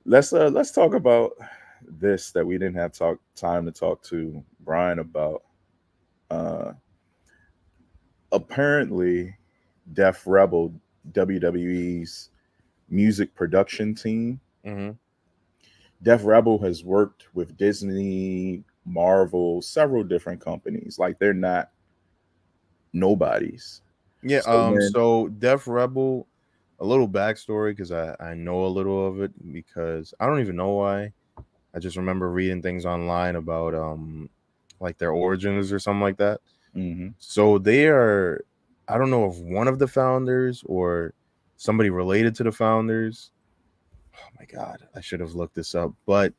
Let's talk about this that we didn't have time to talk to Brian about. Uh, Apparently, Def Rebel, WWE's music production team, Hmm. Def Rebel has worked with Disney, Marvel, several different companies. Like they're not nobodies. Yeah. So when So Def Rebel, a little backstory because I know a little of it because I don't even know why. I just remember reading things online about like their origins or something like that. Mhm. So they are, I don't know if one of the founders or somebody related to the founders. Oh my god, I should have looked this up, but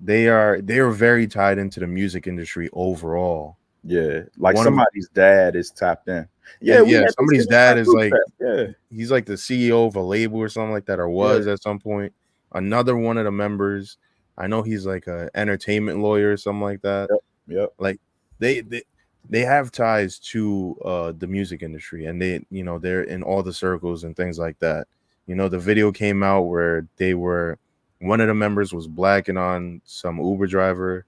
they are very tied into the music industry overall. Yeah, like One of somebody's dad is tapped in. Yeah, we yeah, had this somebody's in dad our is group like chat. Yeah, he's like the CEO of a label or something like that, or yeah, was at some point. Another one of the members, I know he's like a entertainment lawyer or something like that. yep, yep. Like they they they have ties to the music industry, and they're in all the circles and things like that. The video came out where they were one of the members was blacking on some Uber driver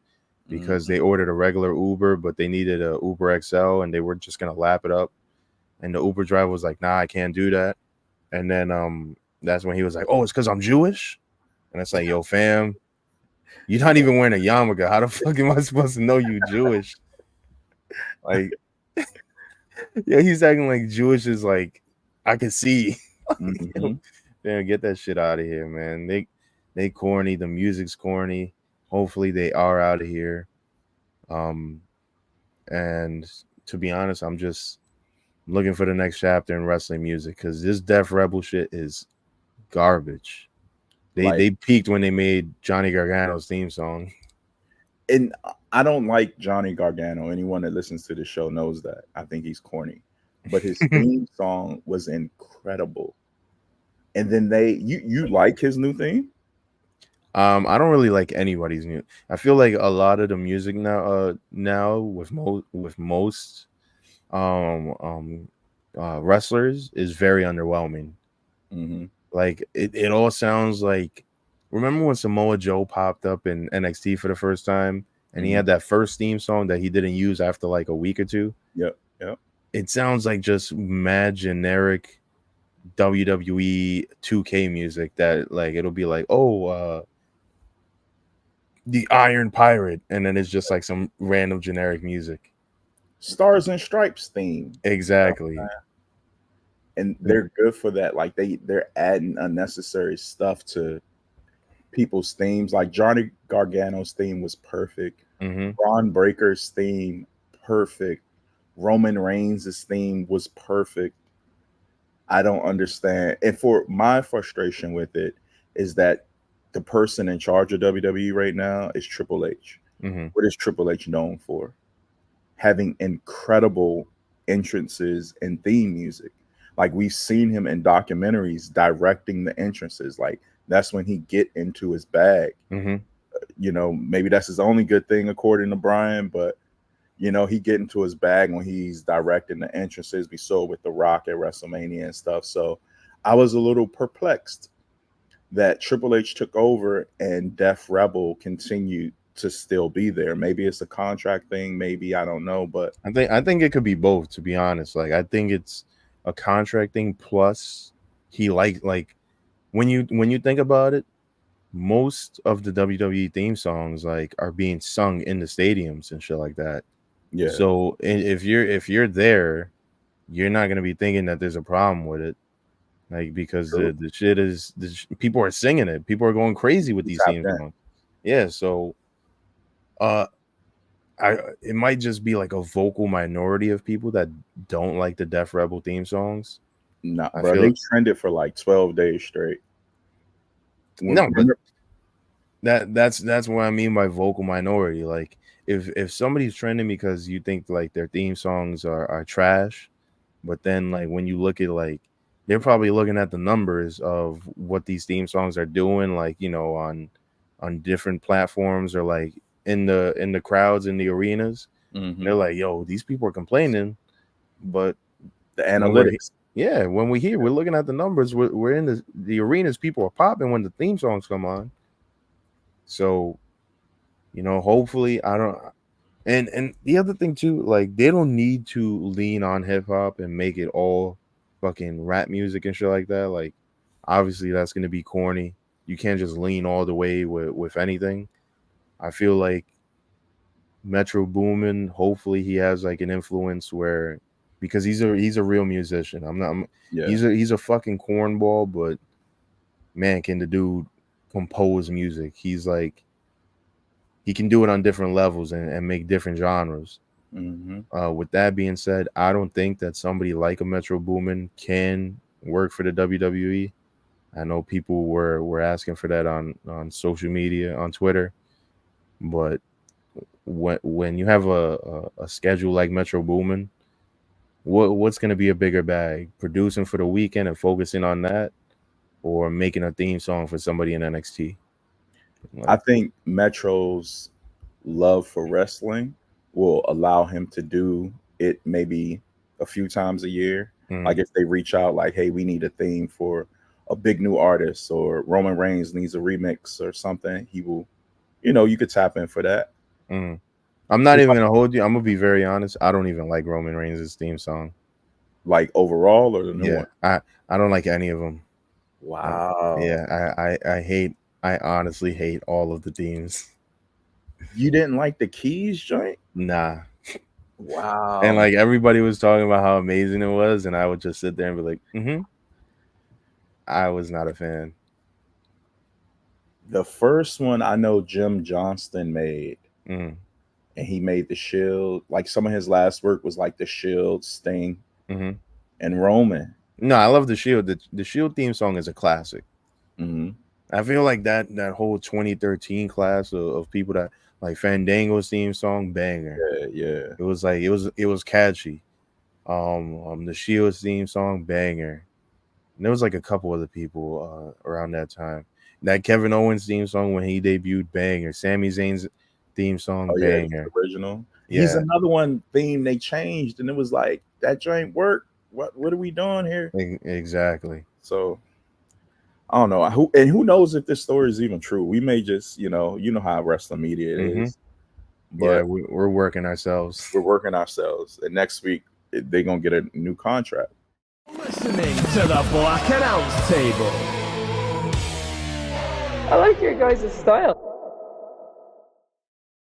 because Mhm. they ordered a regular Uber, but they needed a Uber XL and they were just gonna lap it up. And the Uber driver was like, "Nah, I can't do that." And then that's when he was like, "Oh, it's because I'm Jewish." And it's like, "Yo, fam, you're not even wearing a yarmulke. How the fuck am I supposed to know you Jewish?" Like, yeah, he's acting like Jewish is like I can see. Yo, Mhm. man, get that shit out of here, man. They corny. The music's corny. Hopefully, they are out of here. Um, and to be honest, I'm just looking for the next chapter in wrestling music because this Def Rebel shit is garbage. They Like, they peaked when they made Johnny Gargano's theme song. and I don't like Johnny Gargano. Anyone that listens to the show knows that. I think he's corny, but his theme song was incredible. And then you like his new theme? I don't really like anybody's new. I feel like a lot of the music now with most wrestlers is very underwhelming. Hmm. Like it all sounds like, remember when Samoa Joe popped up in NXT for the first time and he Hmm. had that first theme song that he didn't use after like a week or two? Yep, yep. It sounds like just mad generic WWE 2K music that like it'll be like, "Oh, the Iron Pirate," and then it's just like some random generic music. Stars and Stripes theme. You know, Exactly. and they're good for that. Like they're adding unnecessary stuff to people's themes. Like Johnny Gargano's theme was perfect. Mm-hmm. Braun Breaker's theme, perfect. Roman Reigns' theme was perfect. I don't understand. And for my frustration with it is that the person in charge of WWE right now is Triple H. Mm-hmm. What is Triple H known for? Having incredible entrances and theme music. Like we've seen him in documentaries directing the entrances. Like that's when he get into his bag. Mm-hmm. Maybe that's his only good thing according to Brian, but he get into his bag when he's directing the entrances. We saw with The Rock at WrestleMania and stuff. So I was a little perplexed that Triple H took over and Def Rebel continued to still be there. Maybe it's a contract thing, maybe I don't know, but I think it could be both, to be honest. Like I think it's a contract thing plus he like when you think about it, most of the WWE theme songs like are being sung in the stadiums and shit like that. yeah, So if you're there, you're not gonna be thinking that there's a problem with it, like because true. the shit is people are singing it, people are going crazy with He these tapped theme in. songs. Yeah, so uh, I it might just be like a vocal minority of people that don't like the Def Rebel theme songs. Nah, I bro, feel they trended for like 12 days straight. no, but Remember, that's what I mean by vocal minority. Like if somebody's trending because you think like their theme songs are trash, but then like when you look at like they're probably looking at the numbers of what these theme songs are doing, like on different platforms or like in the crowds in the arenas, and they're hmm, like, yo, these people are complaining, but the when we're analytics. yeah, when we hear, we're looking at the numbers. We're in the arenas. People are popping when the theme songs come on. So, hopefully I don't. And the other thing too, like they don't need to lean on hip hop and make it all fucking rap music and shit like that. Like, obviously that's gonna be corny. You can't just lean all the way with anything. I feel like Metro Boomin, hopefully he has like an influence where, because he's a real musician. Yeah. He's a fucking cornball, but man, can the dude compose music? He's like, he can do it on different levels and make different genres. Hmm. With that being said, I don't think that somebody like a Metro Boomin can work for the WWE. I know people were asking for that on social media, on Twitter, but when you have a schedule like Metro Boomin, what's going to be a bigger bag? Producing for the weekend and focusing on that, or making a theme song for somebody in NXT? I Like, think Metro's love for wrestling will allow him to do it maybe a few times a year. mm, Like if they reach out, like, hey, we need a theme for a big new artist, or Roman Reigns needs a remix or something, he will, you could tap in for that. mm. I'm not even gonna hold you. I'm gonna be very honest. I don't even like Roman Reigns' theme song. Like overall or the new Yeah, one? I don't like any of them. Wow. Yeah, I hate. I honestly hate all of the themes. You didn't like the Keys joint? Nah, and Wow. like everybody was talking about how amazing it was, and I would just sit there and be like, "Mm-hmm." I was not a fan. The first one I know Jim Johnston made, Mm, and he made the Shield. Like some of his last work was like the Shield, Sting, mm-hmm. and Roman. No, I love the Shield. The Shield theme song is a classic. Hmm. I feel like that whole 2013 class of people that like Fandango's theme song, banger. Yeah, yeah. It was like it was catchy. The Shield's theme song, banger. And there was like a couple other people around that time. That Kevin Owens theme song when he debuted, banger. Sami Zayn's theme song, Oh yeah, he's the banger. original. He's Yeah, another one theme they changed, and it was like that joint work. What are we doing here? exactly. So I don't know who knows if this story is even true. We may just you know how wrestling media it Hmm. is, Yeah, but we're working ourselves. we're working ourselves. And next week they're gonna get a new contract. Listening to the Black Announce Table. I like your guys' style.